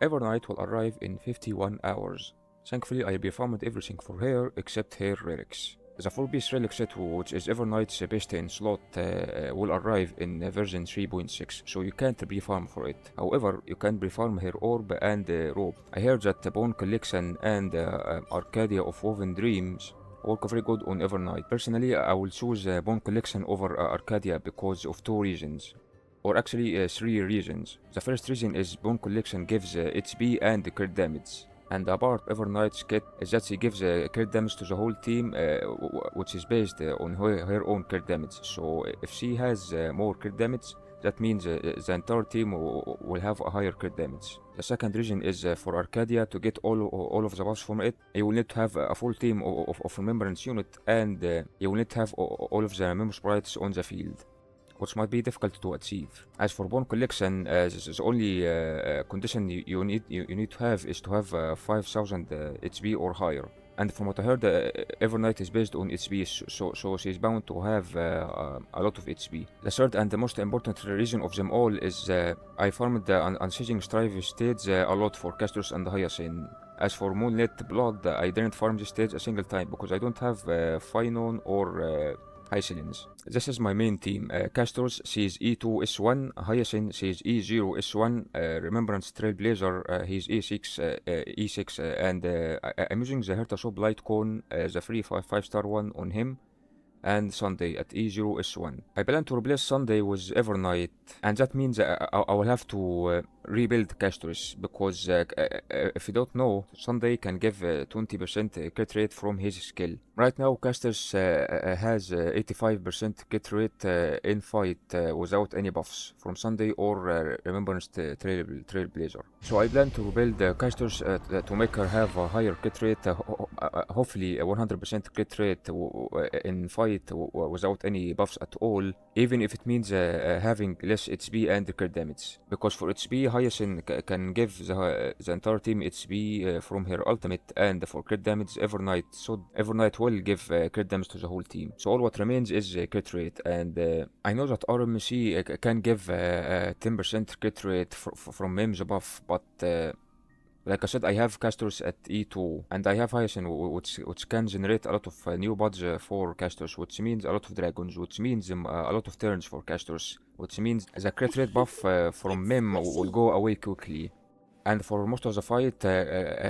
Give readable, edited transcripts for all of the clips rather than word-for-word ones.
Evernight will arrive in 51 hours. Thankfully, I performed everything for her except her relics. The 4-piece relic set, which is Evernight's best in slot, will arrive in version 3.6, so you can't pre-farm for it. However, you can pre-farm her orb and robe. I heard that Bone Collection and Arcadia of Woven Dreams work very good on Evernight. Personally, I will choose Bone Collection over Arcadia because of two reasons. Or actually, three reasons. The first reason is Bone Collection gives HP and crit damage. And a part of Evernight's kit is that she gives crit damage to the whole team, which is based on her own crit damage. So if she has more crit damage, that means the entire team will have a higher crit damage. The second reason is for Arcadia to get all of the buffs from it, you will need to have a full team of remembrance unit, and you will need to have all of the member sprites on the field, which might be difficult to achieve. As for Bone Collection, the only condition you need to have is to have 5000 HP or higher. And from what I heard, Evernight is based on HP, so she's bound to have a lot of HP. The third and the most important reason of them all is I farmed the Unceasing Strive stage a lot for Castors and Hyacinth. As for Moonlit Blood, I didn't farm this stage a single time because I don't have Phynon or Hyacinth. This is my main team. Castors sees E2 S1, Hyacinth sees E0 S1, Remembrance Trailblazer he's E6 E6, and I'm using the Hertashop Lightcone, the free 5-star one on him, and Sunday at E0 S1. I plan to replace Sunday with Evernight, and that means I will have to rebuild Castors, because if you don't know, Sunday can give 20% crit rate from his skill. Right now, Castors has 85% crit rate in fight without any buffs from Sunday or Remembrance Trailblazer. So I plan to build Castors to make her have a higher crit rate, hopefully a 100% crit rate in fight without any buffs at all, even if it means having less HP and crit damage. Because for HP, Hyacinth can give the entire team HP from her ultimate, and for crit damage, Evernight will give crit damage to the whole team. So all what remains is crit rate, and I know that RMC can give 10% crit rate from Mims buff, but like I said, I have casters at E2, and I have Hyacinth, which can generate a lot of new buds for casters, which means a lot of dragons, which means a lot of turns for casters, which means the crit rate buff from Mim will go away quickly. And for most of the fight,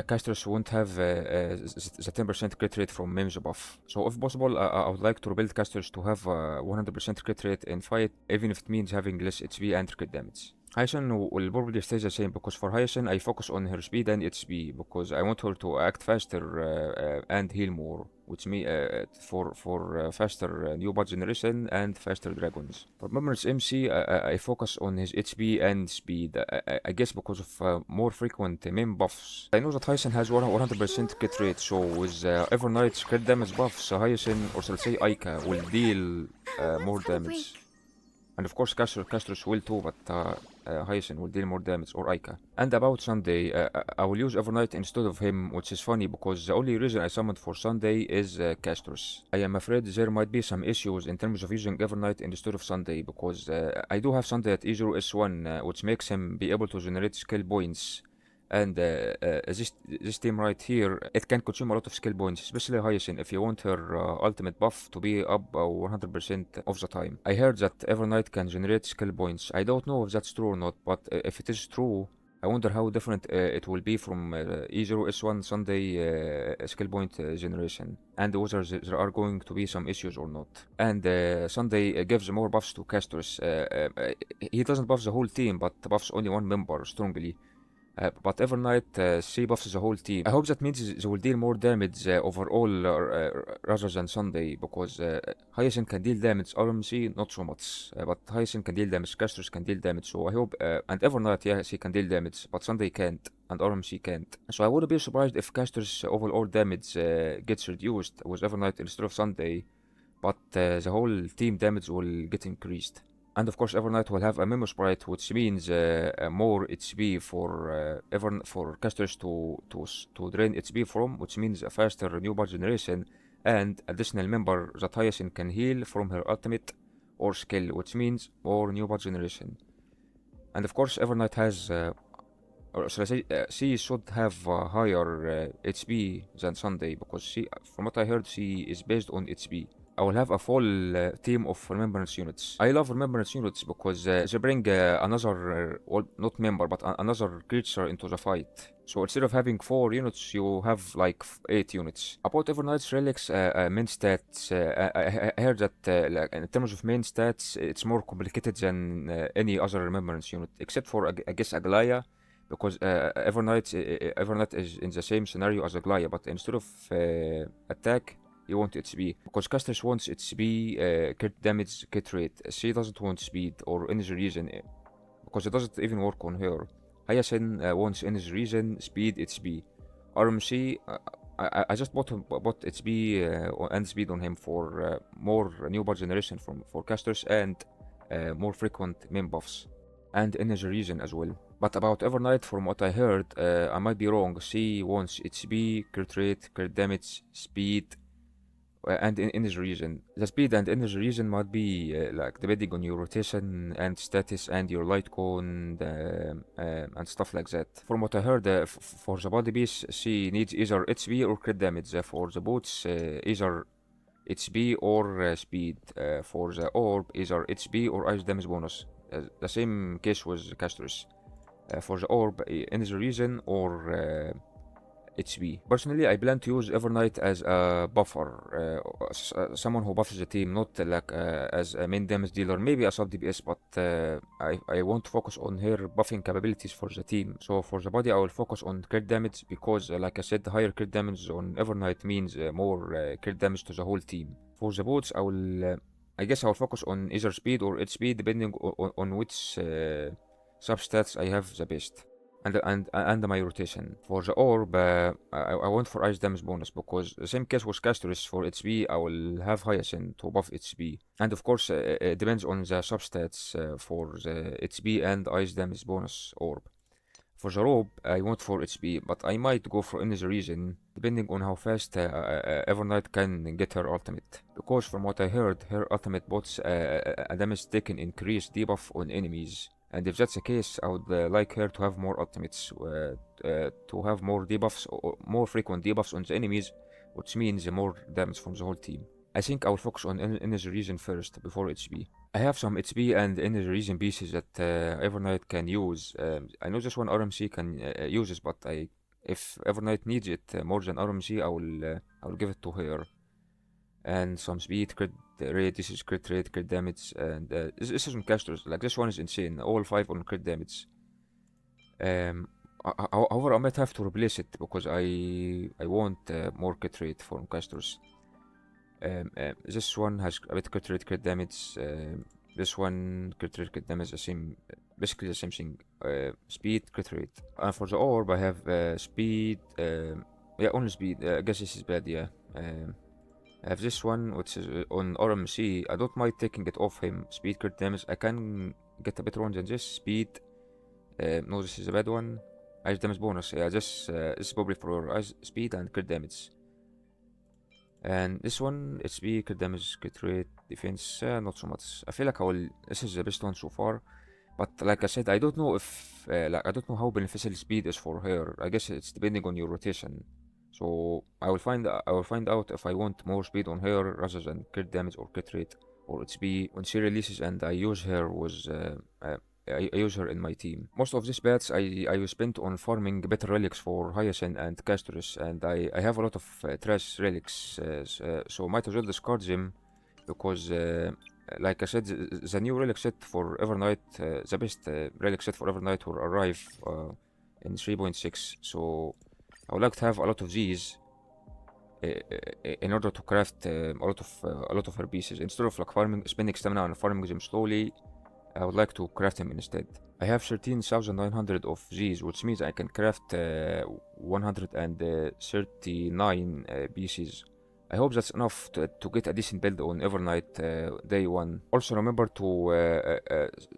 casters won't have the 10% crit rate from Mims buff. So if possible, I would like to rebuild casters to have 100% crit rate in fight, even if it means having less HP and crit damage. Hyacinth will probably stay the same, because for Hyacinth I focus on her speed and HP, because I want her to act faster and heal more, which means for faster new bot generation and faster dragons. For Memory's MC, I focus on his HP and speed, I guess because of more frequent main buffs. I know that Hyacinth has 100% crit rate, so with Evernight's crit damage buffs, Hyacinth, or shall I say Aika, will deal more damage. And of course, Castros will too, but Hyacinth will deal more damage, or Aika. And about Sunday, I will use Evernight instead of him, which is funny because the only reason I summoned for Sunday is Castros. I am afraid there might be some issues in terms of using Evernight instead of Sunday, because I do have Sunday at E0 S1, which makes him be able to generate skill points. And this team right here, it can consume a lot of skill points, especially Hyacinth, if you want her ultimate buff to be up 100% of the time. I heard that Evernight can generate skill points. I don't know if that's true or not, but if it is true, I wonder how different it will be from E0 S1 Sunday skill point generation, and whether there are going to be some issues or not. And Sunday gives more buffs to casters. He doesn't buff the whole team, but buffs only one member strongly. But Evernight she buffs the whole team. I hope that means they will deal more damage overall rather than Sunday, because Hyacinth can deal damage, RMC not so much, but Hyacinth can deal damage, Casters can deal damage, so I hope, and Evernight, yeah, she can deal damage, but Sunday can't, and RMC can't. So I wouldn't be surprised if Casters' overall damage gets reduced with Evernight instead of Sunday, but the whole team damage will get increased. And of course, Evernight will have a memo sprite, which means more HP for casters to drain HP from, which means a faster new bar generation, and additional member that Hyacinth can heal from her ultimate or skill, which means more new bar generation. And of course, Evernight has or should I say, she should have higher HP than Sunday, because she, from what I heard, she is based on HP. I will have a full team of remembrance units. I love remembrance units because they bring another, well, not member, but another creature into the fight. So instead of having 4 units, you have like 8 units. About Evernight's relics, main stats, I heard that like, in terms of main stats, it's more complicated than any other remembrance unit, except for, I guess, Aglaya, because Evernight is in the same scenario as Aglaya, but instead of attack, you want HP, because Casters wants HP, crit damage, crit rate. She doesn't want speed or energy reason, because it doesn't even work on her. Hyacinth wants energy reason, speed, HP. RMC, I just bought HP and speed on him for more new buff generation for casters and more frequent main buffs, and energy reason as well. But about Evernight, from what I heard, I might be wrong. She wants HP, crit rate, crit damage, speed, and energy reason. The speed and energy reason might be like depending on your rotation and status and your light cone and stuff like that. From what I heard, for the body piece, she needs either HP or crit damage. For the boots, either HP or speed. For the orb, either HP or ice damage bonus. The same case with Castrus. For the orb, energy reason or HP. Personally, I plan to use Evernight as a buffer, someone who buffs the team, not like as a main damage dealer, maybe a sub DPS, but I want to focus on her buffing capabilities for the team. So for the body, I will focus on crit damage, because like I said, higher crit damage on Evernight means more crit damage to the whole team. For the boots, I guess I will focus on either speed or HP, depending on which substats I have the best, and my rotation. For the orb, I went for ice damage bonus, because the same case with Castris. For HP, I will have Hyacinth to buff HP, and of course it depends on the substats for the HP and ice damage bonus orb. For the robe, I went for HP, but I might go for energy reason, depending on how fast Evernight can get her ultimate. Because from what I heard, her ultimate puts a damage taken increase debuff on enemies. And if that's the case, I would like her to have more ultimates, to have more debuffs, or more frequent debuffs on the enemies, which means more damage from the whole team. I think I will focus on energy reason first, before HP. I have some HP and energy reason pieces that Evernight can use. I know this one RMC can use this, but if Evernight needs it more than RMC, I will give it to her. And some speed, crit rate, this is crit rate, crit damage, and this is on casters. Like, this one is insane, all 5 on crit damage. However, I might have to replace it, because I want more crit rate for casters. This one has a bit crit rate, crit damage. This one crit rate, crit damage, the same, basically the same thing. Speed, crit rate. And for the orb, I have speed. Yeah, only speed. I guess this is bad. Yeah. I have this one, which is on RMC. I don't mind taking it off him. Speed, crit damage. I can get a better one than this. Speed. No, this is a bad one. Ice damage bonus. Yeah, this is probably for ice speed and crit damage. And this one, HP, crit damage, crit rate, defense, not so much. I feel like this is the best one so far. But like I said, I don't know if, I don't know how beneficial speed is for her. I guess it's depending on your rotation. So I will find out if I want more speed on her rather than crit damage or crit rate or HP when she releases, and I use her I use her in my team. Most of these bets I spent on farming better relics for Hyacinth and Castorus, and I have a lot of trash relics, so might as well discard them, because like I said, the new relic set for Evernight, the best relic set for Evernight will arrive in 3.6, so I would like to have a lot of these in order to craft a lot of her pieces, instead of like spending stamina and farming them slowly. I would like to craft them instead. I have 13,900 of these, which means I can craft 139 pieces. I hope that's enough to get a decent build on Evernight day 1. Also remember to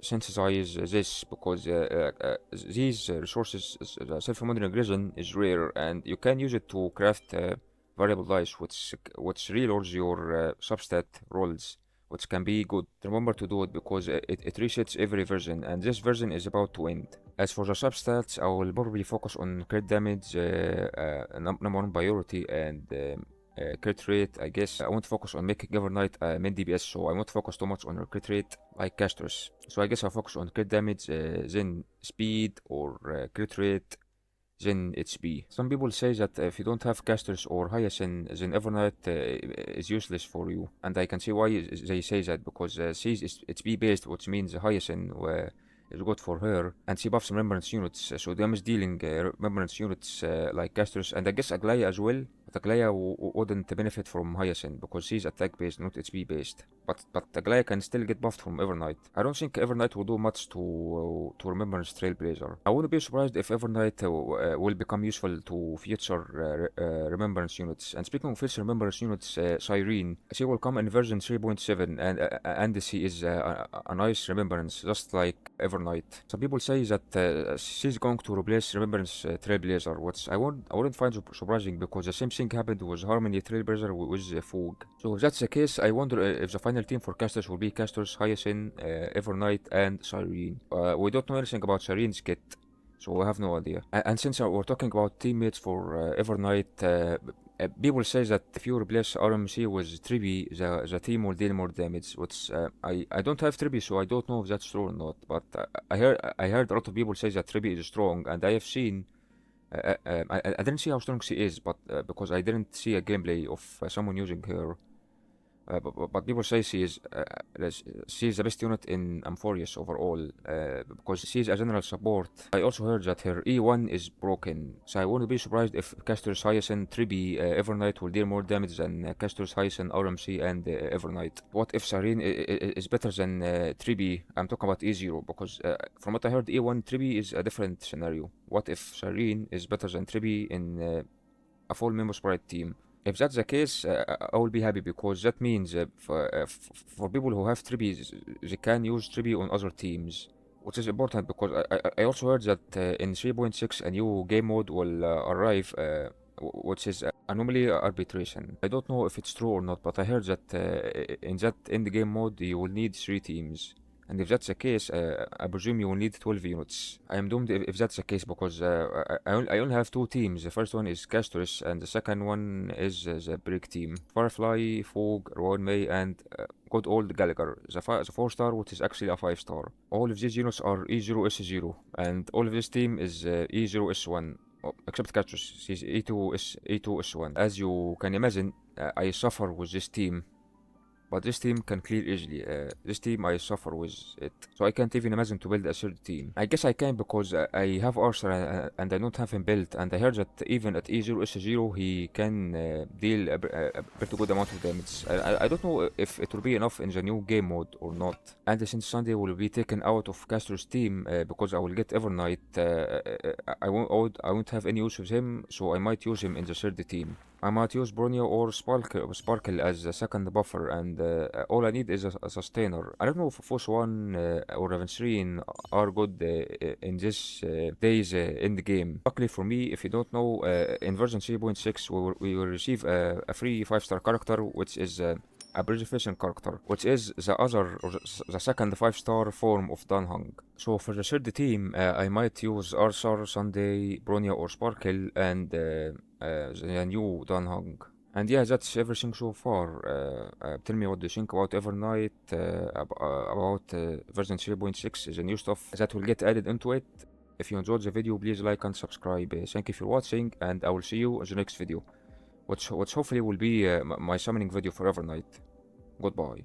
synthesize this, because these resources, self-modeling resin is rare, and you can use it to craft variable dice, which reloads your substat rolls, which can be good. Remember to do it because it resets every version, and this version is about to end. As for the substats, I will probably focus on crit damage, number one priority, and crit rate. I guess I won't focus on making Evernight main DPS, so I won't focus too much on her crit rate like casters. So I guess I'll focus on crit damage, then speed or crit rate, then HP. Some people say that if you don't have casters or hyacinth, then Evernight is useless for you, and I can see why they say that, because she's HP based, which means hyacinth is good for her, and she buffs remembrance units, so damage dealing remembrance units like casters, and I guess Aglaya as well. But Aglaya wouldn't benefit from hyacinth because she's attack based, not HP based. But Aglaya can still get buffed from Evernight. I don't think Evernight will do much to Remembrance Trailblazer. I wouldn't be surprised if Evernight will become useful to future Remembrance units. And speaking of future Remembrance units, Cyrene, she will come in version 3.7, and she is a nice Remembrance, just like Evernight. Some people say that she's going to replace Remembrance Trailblazer, which I wouldn't find surprising, because the same thing happened with Harmony Trailblazer with Fog. So if that's the case, I wonder if the final team for casters will be casters, Hyacinth, Evernight, and Cyrene. We don't know anything about Cyrene's kit, so we have no idea. And since we're talking about teammates for Evernight, people say that if you replace RMC with Trippy, the team will deal more damage, which I don't have Trippy, so I don't know if that's true or not. But I heard a lot of people say that Trippy is strong, and I have seen. I didn't see how strong she is, but because I didn't see a gameplay of someone using her. But people say she is the best unit in Amphorius overall, because she is a general support. I also heard that her E1 is broken, so I wouldn't be surprised if Castor's Hyacinth, Trippy, Evernight will deal more damage than Castor's Hyacinth, RMC, and Evernight. What if Cyrene is better than Trippy? I'm talking about E0, because from what I heard, E1 Trippy is a different scenario. What if Cyrene is better than Trippy in a full Memo Sprite team? If that's the case, I will be happy, because that means for people who have Trippy, they can use Trippy on other teams, which is important, because I also heard that in 3.6 a new game mode will arrive, which is anomaly arbitration. I don't know if it's true or not, but I heard that in that endgame mode you will need 3 teams. And if that's the case, I presume you will need 12 units. I am doomed if that's the case, because I only have 2 teams. The first one is Castorus, and the second one is the Brick team. Firefly, Fog, Rowan May, and good old Gallagher, the 4-star, which is actually a 5-star. All of these units are E0S0, and all of this team is E0S1. Except Castorus, he's E2S1. As you can imagine, I suffer with this team. But this team can clear easily. This team I suffer with it, so I can't even imagine to build a third team. I guess I can, because I have Arthur and I don't have him built, and I heard that even at E0S0 he can deal a pretty good amount of damage. I don't know if it will be enough in the new game mode or not. And since Sunday will be taken out of Castor's team because I will get Evernight, I won't have any use of him, so I might use him in the third team. I might use Bronio or Sparkle as the second buffer, and all I need is a sustainer. I don't know if Force 1 or Revenserine are good in this day's end game. Luckily for me, if you don't know, in version 3.6 we will receive a free 5-star character, which is a preservation character, which is the second 5-star form of Dunhung. So for the third team, I might use Arthur, Sunday, Bronya, or Sparkle, and the new Dunhung. And yeah, that's everything so far. Tell me what you think about Evernight, about version 3.6, the new stuff that will get added into it. If you enjoyed the video, please like and subscribe. Thank you for watching, and I will see you in the next video, which hopefully will be my summoning video for Evernight. Goodbye.